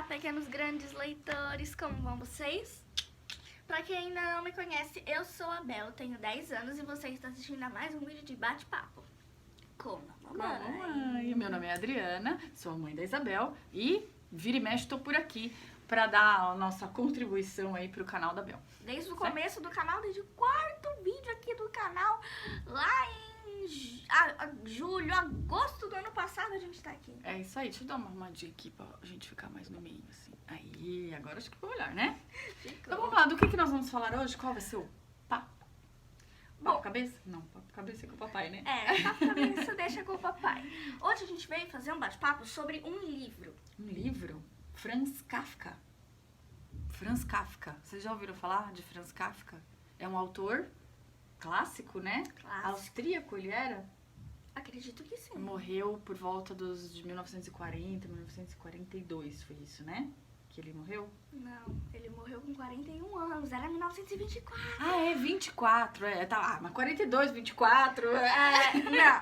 pequenos grandes leitores, como vão vocês? Pra quem ainda não me conhece, eu sou a Bel, tenho 10 anos e você está assistindo a mais um vídeo de bate-papo com a mamãe. Meu nome é Adriana, sou a mãe da Isabel e vira e mexe tô por aqui pra dar a nossa contribuição aí pro canal da Bel. Desde o começo do canal, desde o quarto vídeo aqui do canal, lá em julho, agosto do ano passado, a gente tá aqui. É isso aí, deixa eu dar uma arrumadinha aqui pra gente ficar mais no meio, assim. Aí, agora acho que ficou melhor, né? Ficou. Então vamos lá, do que nós vamos falar hoje? Qual vai ser o papo? Papo Bom, cabeça? Não, papo cabeça é com o papai, né? papo cabeça deixa com o papai. Hoje a gente veio fazer um bate-papo sobre um livro. Um livro? Franz Kafka. Franz Kafka. Vocês já ouviram falar de Franz Kafka? É um autor clássico, né? Clássico. Austríaco ele era. Acredito que sim. Morreu por volta de 1940, 1942, foi isso, né? Que ele morreu? Não, ele morreu com 41 anos, era 1924. Ah, é 24, tá. Mas 42, 24. Não.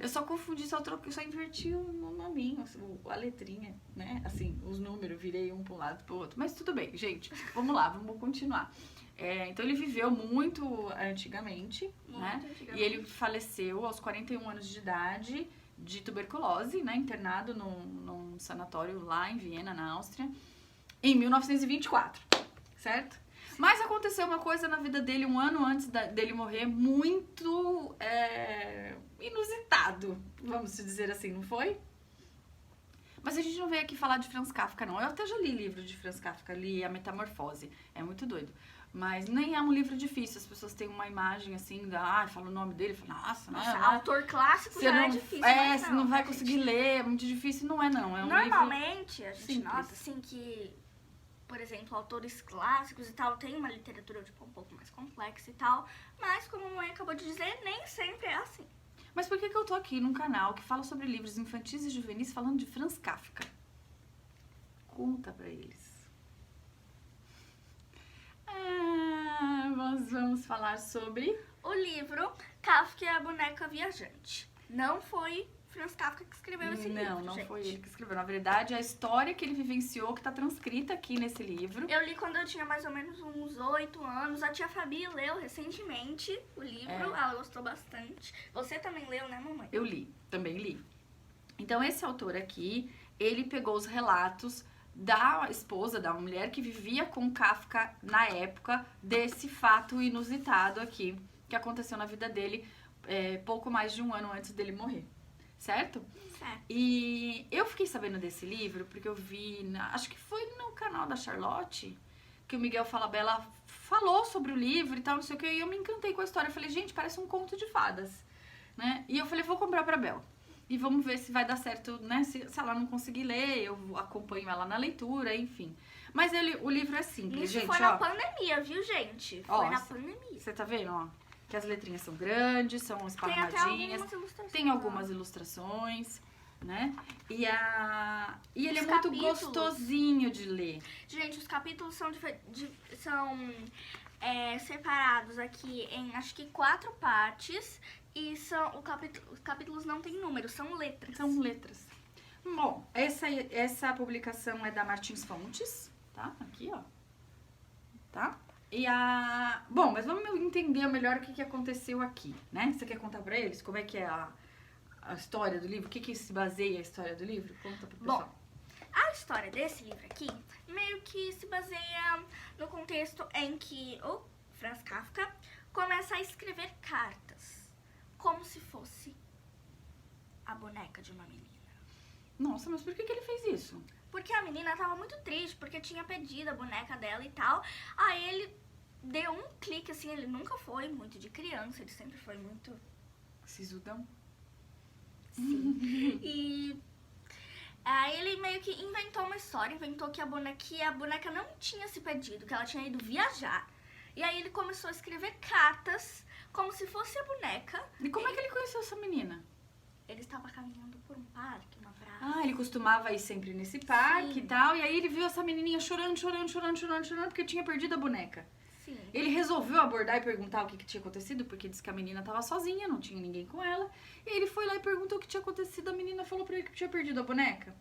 Eu só confundi, só inverti o nominho, a letrinha, né? Assim, os números, virei um para um lado pro outro. Mas tudo bem, gente. Vamos lá, vamos continuar. Então ele viveu muito antigamente, né? E ele faleceu aos 41 anos de idade de tuberculose, né? Internado num sanatório lá em Viena, na Áustria, em 1924, certo? Mas aconteceu uma coisa na vida dele um ano antes dele morrer, muito inusitado, vamos dizer assim, não foi? Mas a gente não veio aqui falar de Franz Kafka, não. Eu até já li livro de Franz Kafka, li A Metamorfose, é muito doido. Mas nem é um livro difícil, as pessoas têm uma imagem assim, fala o nome dele, fala, nossa, autor clássico já é difícil. Você não vai conseguir ler, é muito difícil, não é não. É um Normalmente, livro a gente simples. nota assim que, por exemplo, autores clássicos e tal, tem uma literatura tipo, um pouco mais complexa e tal, mas como a mãe acabou de dizer, nem sempre é assim. Mas por que eu tô aqui num canal que fala sobre livros infantis e juvenis falando de Franz Kafka? Conta pra eles. Nós vamos falar sobre o livro Kafka e a Boneca Viajante. Não foi Franz Kafka que escreveu esse livro, Não gente. foi ele que escreveu. Na verdade, a história que ele vivenciou, que tá transcrita aqui nesse livro. Eu li quando eu tinha mais ou menos uns 8 anos. A tia Fabi leu recentemente o livro. Ela gostou bastante. Você também leu, né, mamãe? Eu li, também li. Então, esse autor aqui, ele pegou os relatos da esposa, da mulher que vivia com Kafka na época desse fato inusitado aqui, que aconteceu na vida dele pouco mais de um ano antes dele morrer, certo? Certo. E eu fiquei sabendo desse livro porque eu vi, acho que foi no canal da Charlotte, que o Miguel Falabella falou sobre o livro e tal, não sei o que, e eu me encantei com a história. Eu falei, gente, parece um conto de fadas, né? E eu falei, vou comprar pra Bel. E vamos ver se vai dar certo, né? Se ela não conseguir ler, eu acompanho ela na leitura, enfim. Mas o livro é simples, Isso gente, foi na pandemia, viu, gente? Foi na pandemia. Você tá vendo, ó? Que as letrinhas são grandes, são esparramadinhas. Tem algumas ilustrações, né? E ele é muito gostosinho de ler. Gente, os capítulos são separados aqui em, acho que 4 partes. E os capítulos não têm números, são letras. São letras. Bom, essa publicação é da Martins Fontes, tá? Aqui, ó. Tá? Bom, mas vamos entender melhor o que aconteceu aqui, né? Você quer contar pra eles como é que é a história do livro? O que se baseia a história do livro? Conta pro pessoal. Bom, a história desse livro aqui meio que se baseia no contexto em que o Franz Kafka começa a escrever cartas. Como se fosse a boneca de uma menina. Nossa, mas por que ele fez isso? Porque a menina tava muito triste, porque tinha pedido a boneca dela e tal. Aí ele deu um clique, assim, ele nunca foi muito de criança, ele sempre foi muito... Sisudão? Sim. E aí ele meio que inventou uma história, inventou que a boneca não tinha se pedido, que ela tinha ido viajar. E aí ele começou a escrever cartas como se fosse a boneca. E como é que ele conheceu essa menina? Ele estava caminhando por um parque, uma praça. Ele costumava ir sempre nesse parque e tal. E aí ele viu essa menininha chorando, porque tinha perdido a boneca. Sim. Ele resolveu abordar e perguntar o que tinha acontecido, porque disse que a menina estava sozinha, não tinha ninguém com ela. E ele foi lá e perguntou o que tinha acontecido. A menina falou pra ele que tinha perdido a boneca.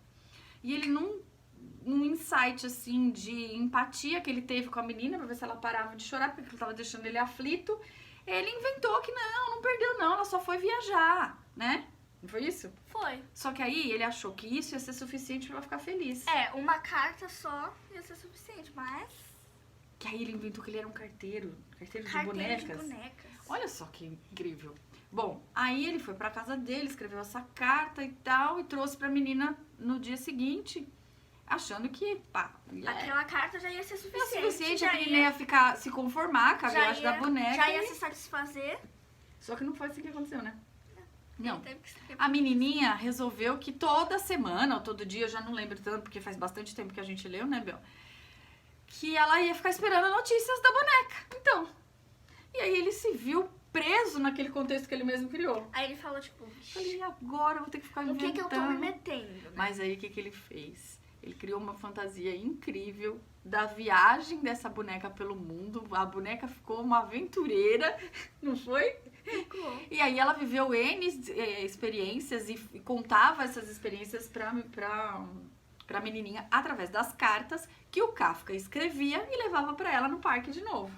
E ele num insight, assim, de empatia que ele teve com a menina, pra ver se ela parava de chorar, porque ele tava deixando ele aflito, ele inventou que não perdeu não, ela só foi viajar, né? Não foi isso? Foi. Só que aí ele achou que isso ia ser suficiente pra ela ficar feliz. Uma carta só ia ser suficiente, mas... Que aí ele inventou que ele era um carteiro de Carteiro bonecas. de bonecas. Olha só que incrível. Bom, aí ele foi pra casa dele, escreveu essa carta e tal, e trouxe pra menina no dia seguinte, achando que, Aquela carta já ia ser suficiente. É suficiente, a menina ia ficar, se conformar com a viagem da boneca. Já ia se satisfazer. Só que não foi assim que aconteceu, né? Não. Teve que escrever. A menininha resolveu que toda semana, ou todo dia, eu já não lembro tanto, porque faz bastante tempo que a gente leu, né, Bel? Que ela ia ficar esperando notícias da boneca. Então, e aí ele se viu preso naquele contexto que ele mesmo criou. Aí ele falou, tipo, Falei, agora eu vou ter que ficar o inventando. que eu tô me metendo? Né? Mas aí o que ele fez? Ele criou uma fantasia incrível da viagem dessa boneca pelo mundo. A boneca ficou uma aventureira, não foi? Ficou. E aí ela viveu N experiências e contava essas experiências pra menininha através das cartas que o Kafka escrevia e levava pra ela no parque de novo.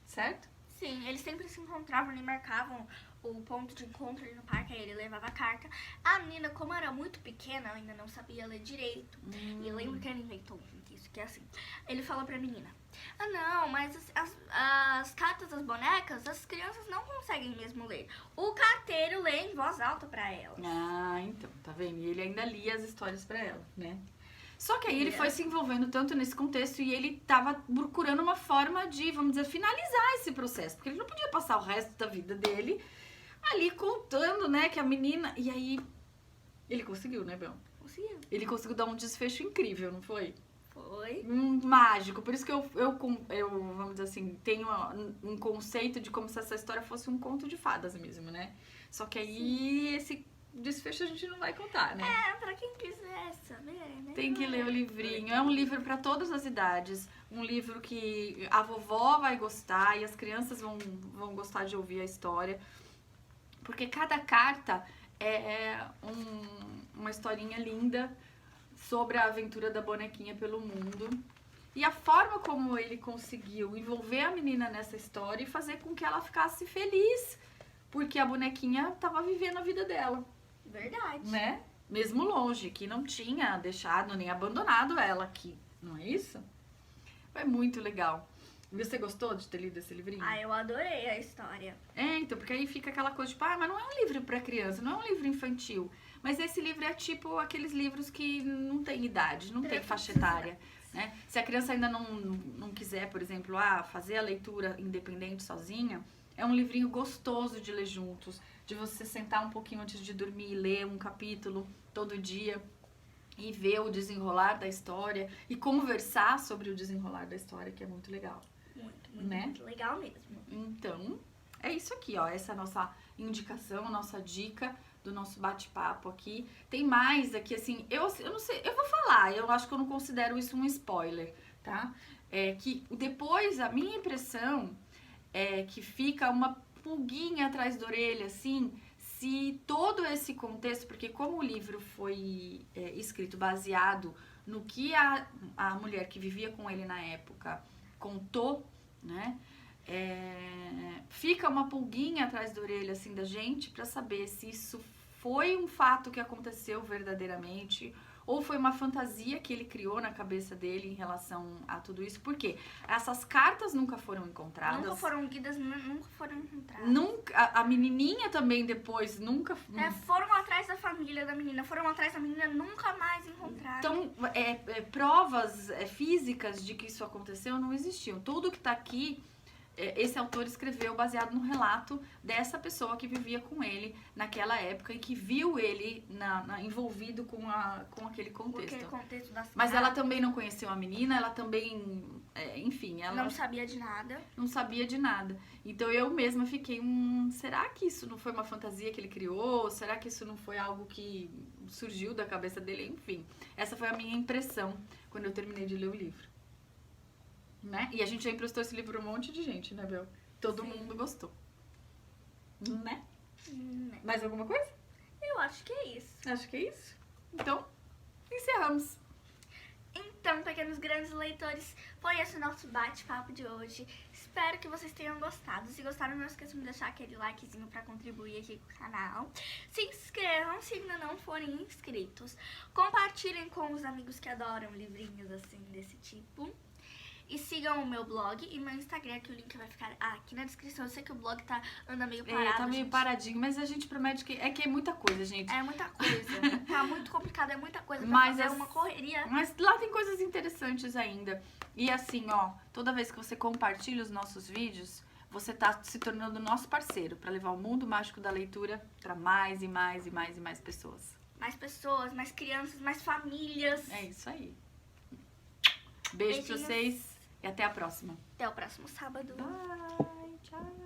Certo? Sim, eles sempre se encontravam e marcavam o ponto de encontro ali no parque, aí ele levava a carta. A menina, como era muito pequena, ela ainda não sabia ler direito. E eu lembro que ele inventou isso, que é assim. Ele falou pra menina, não, mas as cartas das bonecas, as crianças não conseguem mesmo ler. O carteiro lê em voz alta pra elas. Ah, então, tá vendo? E ele ainda lia as histórias pra ela, né? Só que aí ele foi se envolvendo tanto nesse contexto e ele tava procurando uma forma de, vamos dizer, finalizar esse processo. Porque ele não podia passar o resto da vida dele ali contando, né, que a menina... E aí, ele conseguiu, né, Bel? Conseguiu. Ele conseguiu dar um desfecho incrível, não foi? Foi. Mágico. Por isso que eu, vamos dizer assim, tenho um conceito de como se essa história fosse um conto de fadas mesmo, né? Só que aí, esse desfecho a gente não vai contar, né? Pra quem quiser saber, né? Tem que ler o livrinho. É um livro para todas as idades. Um livro que a vovó vai gostar e as crianças vão gostar de ouvir a história. Porque cada carta é uma historinha linda sobre a aventura da bonequinha pelo mundo. E a forma como ele conseguiu envolver a menina nessa história e fazer com que ela ficasse feliz. Porque a bonequinha estava vivendo a vida dela. Verdade. Né? Mesmo longe, que não tinha deixado nem abandonado ela aqui, não é isso? Foi muito legal. E você gostou de ter lido esse livrinho? Eu adorei a história. Então, porque aí fica aquela coisa, tipo, mas não é um livro pra criança, não é um livro infantil. Mas esse livro é tipo aqueles livros que não tem idade, não tem faixa etária. Né? Se a criança ainda não quiser, por exemplo, fazer a leitura independente sozinha, é um livrinho gostoso de ler juntos. De você sentar um pouquinho antes de dormir e ler um capítulo todo dia e ver o desenrolar da história e conversar sobre o desenrolar da história, que é muito legal. Muito Né? legal mesmo. Então, é isso aqui, ó. Essa é a nossa indicação, a nossa dica do nosso bate-papo aqui. Tem mais aqui, assim, eu não sei, eu vou falar, eu acho que eu não considero isso um spoiler, tá? Que depois, a minha impressão é que fica uma pulguinha atrás da orelha, assim, se todo esse contexto, porque como o livro foi escrito baseado no que a mulher que vivia com ele na época contou, né, fica uma pulguinha atrás da orelha, assim, da gente, pra saber se isso foi um fato que aconteceu verdadeiramente ou foi uma fantasia que ele criou na cabeça dele em relação a tudo isso. Por quê? Essas cartas nunca foram encontradas. Nunca foram guidas, nunca foram encontradas. Nunca, a menininha também depois nunca... Foram atrás da família da menina, foram atrás da menina, nunca mais encontraram. Então, provas físicas de que isso aconteceu não existiam. Tudo que tá aqui, esse autor escreveu baseado no relato dessa pessoa que vivia com ele naquela época e que viu ele envolvido com aquele contexto. Aquele contexto das Mas cartas. ela também não conheceu a menina, ela também, enfim, ela não sabia de nada. Não sabia de nada. Então eu mesma fiquei, será que isso não foi uma fantasia que ele criou? Será que isso não foi algo que surgiu da cabeça dele? Enfim, essa foi a minha impressão quando eu terminei de ler o livro. Né? E a gente já emprestou esse livro pra um monte de gente, né, Bel? Todo Sim. mundo gostou. Né? Né? Mais alguma coisa? Eu acho que é isso. Acho que é isso. Então, encerramos. Então, pequenos grandes leitores, foi esse o nosso bate-papo de hoje. Espero que vocês tenham gostado. Se gostaram, não esqueçam de deixar aquele likezinho pra contribuir aqui com o canal. Se inscrevam se ainda não forem inscritos. Compartilhem com os amigos que adoram livrinhos assim, desse tipo. E sigam o meu blog e meu Instagram, que o link vai ficar aqui na descrição. Eu sei que o blog anda meio parado, tá meio gente. paradinho, mas a gente promete que é muita coisa, gente. É muita coisa. Tá muito complicado, é muita coisa pra Mas fazer, uma correria. Mas lá tem coisas interessantes ainda. E assim, ó, toda vez que você compartilha os nossos vídeos, você tá se tornando nosso parceiro pra levar o mundo mágico da leitura pra mais e mais e mais e mais pessoas. Mais pessoas, mais crianças, mais famílias. É isso aí. Beijo pra Beijinhos. vocês e até a próxima. Até o próximo sábado. Bye, tchau.